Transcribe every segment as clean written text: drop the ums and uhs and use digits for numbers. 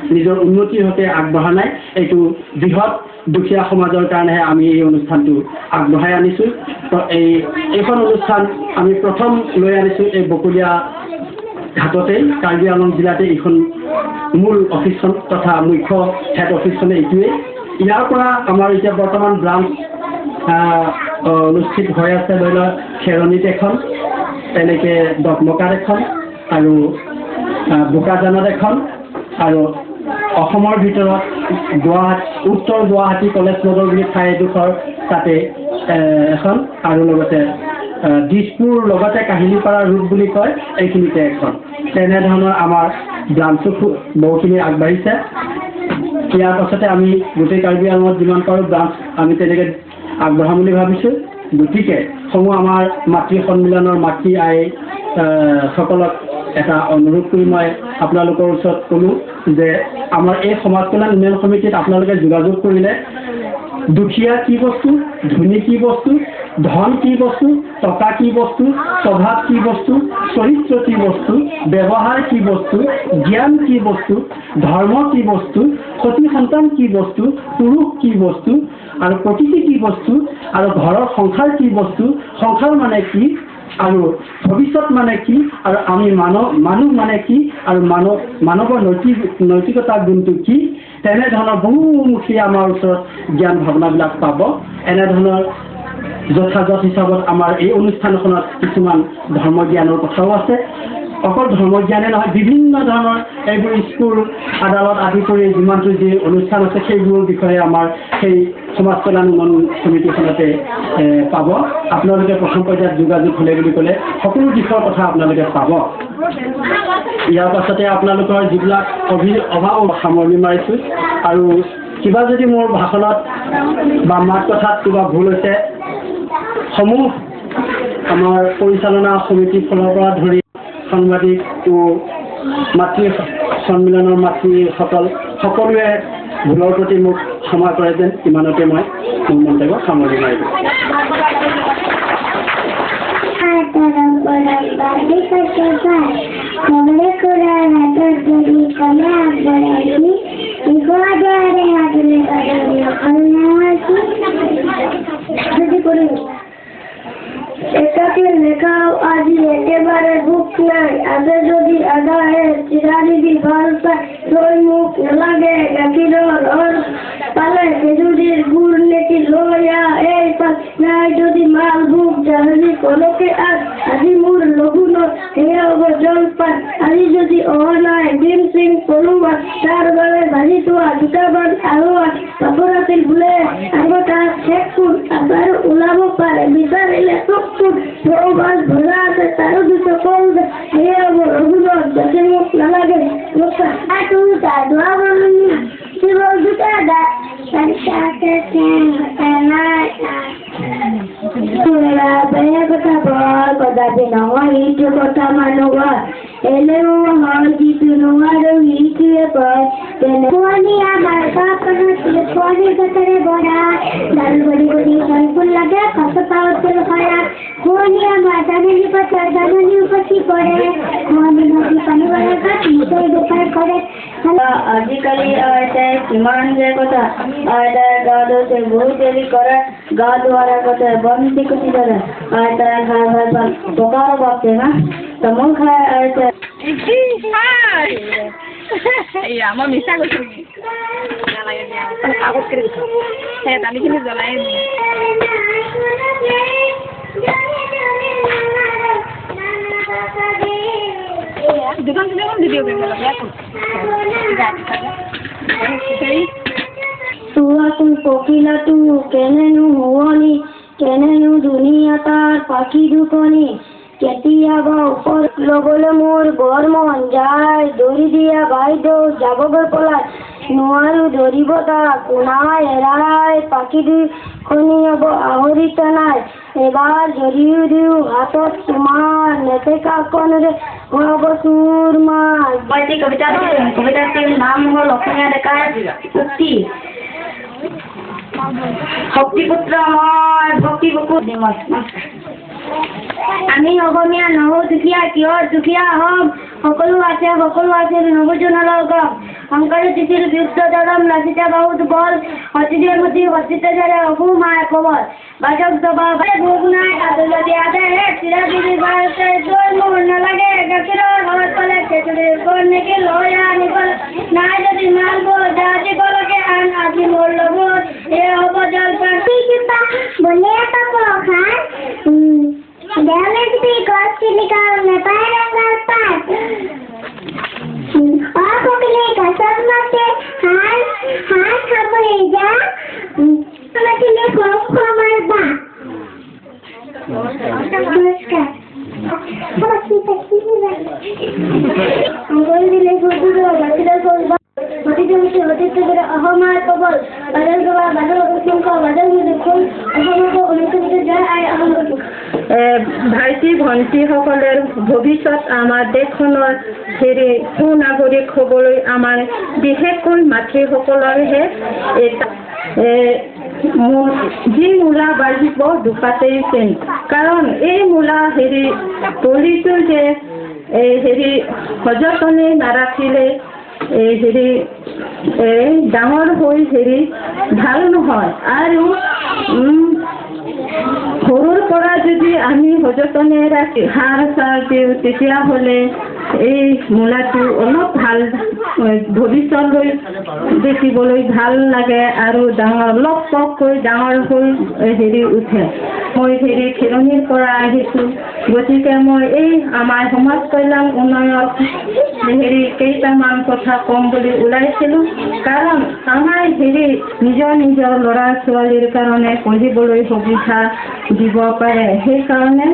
নিজৰ উন্নতিৰ হতে আগবঢ়া নাই এইটো বৃহৎ দুখীয়া সমাজৰ কাৰণেহে আমি এই অনুষ্ঠানটো আগবঢ়াই আনিছোঁ তো এইখন অনুষ্ঠান আমি প্ৰথম লৈ আনিছোঁ এই বকলীয়া ঘাটতে কাৰ্বি আংলং জিলাতে এইখন মূল অফিসখন তথা মুখ্য হেড অফিসখনে এইটোৱে ইয়াৰ পৰা আমাৰ এতিয়া বৰ্তমান ব্ৰাঞ্চ অনুষ্ঠিত হৈ আছে ধৰি লওক খেৰণিত এখন তেনেকৈ দকমকাত এখন আৰু বোকাজানত এখন আৰু অসমৰ ভিতৰত উত্তৰ গুৱাহাটী কলেজ নগৰ বুলি ঠাই এডোখৰ তাতে এখন আৰু লগতে দিছপুৰ লগতে কাহিলীপাৰা ৰোড বুলি কয় এইখিনিতে এখন তেনেধৰণৰ আমাৰ ব্ৰাঞ্চো বহুখিনি আগবাঢ়িছে ইয়াৰ পাছতে আমি গোটেই কাৰ্বি আংলঙত যিমান পাৰোঁ ব্ৰাঞ্চ আমি তেনেকৈ আগবঢ়াম বুলি ভাবিছোঁ গতিকে সমূহ আমাৰ মাতৃ সন্মিলনৰ মাতৃ আই সকলক এটা অনুৰোধ কৰি মই আপোনালোকৰ ওচৰত ক'লোঁ যে আমাৰ এই সমাজ কল্যাণ উন্নয়ন সমিতিত আপোনালোকে যোগাযোগ কৰিলে দুখীয়া কি বস্তু ধনী কি বস্তু ধন কি বস্তু টকা কি বস্তু স্বভাৱ কি বস্তু চৰিত্ৰ কি বস্তু ব্যৱহাৰ কি বস্তু জ্ঞান কি বস্তু ধৰ্ম কি বস্তু সতী সন্তান কি বস্তু পুৰুষ কি বস্তু আৰু প্ৰকৃতি কি বস্তু আৰু ঘৰৰ সংসাৰ কি বস্তু সংসাৰ মানে কি আৰু ভৱিষ্যত মানে কি আৰু আমি মানুহ মানে কি আৰু মানৱৰ নৈতিকতাৰ গুণটো কি তেনেধৰণৰ বহুমুখী আমাৰ ওচৰত জ্ঞান ভাৱনাবিলাক পাব এনেধৰণৰ যথাযথ হিচাপত আমাৰ এই অনুষ্ঠানখনত কিছুমান ধৰ্মজ্ঞানৰ কথাও আছে অকল ধৰ্মজ্ঞানে নহয় বিভিন্ন ধৰণৰ এইবোৰ স্কুল আদালত আদি কৰি যিমানটো যি অনুষ্ঠান আছে সেইবোৰৰ বিষয়ে আমাৰ সেই সমাজ কল্যাণ উন্নয়ন সমিতিখনতে পাব আপোনালোকে প্ৰথম পৰ্যায়ত যোগাযোগ হ'লে বুলি ক'লে সকলো দিশৰ কথা আপোনালোকে পাব ইয়াৰ পাছতে আপোনালোকৰ যিবিলাক অভাৱ সামৰণি মাৰিছোঁ আৰু কিবা যদি মোৰ ভাষণত বা মাত কথাত কিবা ভুল হৈছে সমূহ আমাৰ পৰিচালনা সমিতিৰ ফালৰ পৰা ধৰি সাংবাদিক ও মাতৃ সন্মিলনৰ মাতৃসকল সকলোৱে ভুলৰ প্ৰতি মোক ক্ষমা কৰে যেন ইমানতে মই মোৰ মন্তব্য সামৰণি মাৰিলোঁ এটাকে লেখাও আজি একেবারে বুক নাই আগে যদি আদায়ে চিরাদিদি ভাল পায় তোর মুখ লাগে গাখির রস পালে খেজুরির গুড় নেকি লয়া এই পাল নাই যদি মাল বুক জাহাজি কলকে আজি মোর লঘুন হেয়া হব জলপান আজি যদি অহনায় ডিম সিং পলুয়া তার বেলায় ভাজি তোয়া দুটাবান আলোয়া পাপরাতিল ভুলে আগটা শেখ ফুল আবার ওলাব পারে বিচারিলে চুপ প্রবাস ভরা আছে তারও দুটো কল হেয়া হব রঘুনাথ যাতে মুখ না লাগে মুখটা তুমি তার দোয়া বলনি শিব দুটা দা সাথে কথা বল কদাপি নহয় ইটো কথা মানুহ এলেও হয় যিটো নোৱাৰো ইটোৱে কয় তেনে আমাৰ পোৱালিৰ কথাৰে বৰা ডাল গড়ি গড়ি ফল লাগে কচপা উঠল খৰা শুৱনি আমাৰ জাননী পথাৰ জাননী উপচি পৰে শুৱনি নদী পানী বৰা গাত মুঠৈ বেপাৰ কৰে আজিকালি কিমান যে কথা গা ধোতে বহুত দেৰি কৰে গা ধোৱাৰ আগতে বন্তি কুটি ধৰে তাই খাই ভাল পাল টকাৰ বাপে না তামোল খাই মই মিছা কৈছোঁ আগত কৰি দিছোঁ সেই দালিখিনি জ্বলাই দুখন ভিডিঅ' তোৱাচোন পখিলাটো কেনেনো শুৱনি কেনেনো ধুনীয়া তাৰ পাখি দুখনি কেতিয়াবা ওপৰ ল'বলৈ মোৰ বৰ মন যায় ধৰি দিয়া বাইদেউ যাবগৈ পলাই নোৱাৰো ধৰিব তাক কোনাই এৰাই পাখি দুখনি হ'ব আহৰিত নাই এবাৰ ধৰিও দিওঁ হাতত তোমাৰ নেতেকা কণেৰে হোৱাব চুৰ মাছ কবিতাটিৰ নাম হ'ল অসমীয়া ডেকাৰ উক্তি শক্তিপুত্ৰ মই ভক্তি বুকু আমি অসমীয়া নহওঁ দুখীয়া কিহৰ দুখীয়া হ'ম সকলো আছে নৱজনৰ গম শংকৰী তিথিৰ বিশুদ্ধ ধৰম লাচিতা বাহু বল সতীদেৱ মতি সতীতে যাৰে অসুমায় কবল বাজক দবাবে ভোগ নাই আদলতি আদে চিৰাদিবি বাৰতে জয় মোৰ নালাগে গাখীৰৰ ঘৰত পালে খেচুৰিৰ কণ নেকি লৈ আনিবল নাই যদি মালব জাতি কলকে আন আজি মোৰ লগত এ হ'ব জলপান বলে এটা খান দেওলে যদি গছ চিলিকাৰ নেপায় ৰঙাল পাত অকলে গছৰ মাতে হাঁহ খাবলৈ যা মাতিলে খোৱাৰ বা নমস্কাৰ অংগল দিলে অসমাৰ কবল বাদল গবা বাদল অসংখ্য বাদল দেখোন অসমক অনুষ্ঠিত যায় আই অসম ভাইটি ভণ্টিসকলৰ ভৱিষ্যত আমাৰ দেশখনৰ সুনাগৰিক হ'বলৈ আমাৰ বিশেষকৈ মাতৃসকলৰহে যি মূলা বাঢ়িব দুপাতেই চেন কাৰণ এই মূলা তলিটো যে সযতনে নাৰাখিলে ডাঙৰ হৈ ভাল নহয় আৰু সৰুৰ পৰা যদি আমি সযতনে ৰাখি সাৰ চাৰ দিওঁ তেতিয়াহ'লে এই মূলাটো অলপ ভাল ভৱিষ্যতলৈ দেখিবলৈ ভাল লাগে আৰু অলপ পককৈ ডাঙৰ হৈ উঠে মই খেলনিৰ পৰা আহিছোঁ গতিকে মই এই আমাৰ সমাজ কল্যাণ উন্নয়নৰ কেইটামান কথা ক'ম বুলি ওলাইছিলোঁ কাৰণ আমাৰ নিজৰ ল'ৰা ছোৱালীৰ কাৰণে পঢ়িবলৈ সুবিধা দিব পাৰে সেইকাৰণে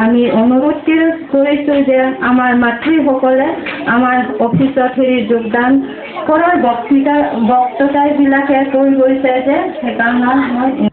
আমি অনুৰোধ কৰিছোঁ যে আমাৰ মাতৃসকলে আমাৰ অফিচত যোগদান কৰাৰ বক্তৃতাবিলাকে কৈ গৈছে যে সেইকাৰণে মই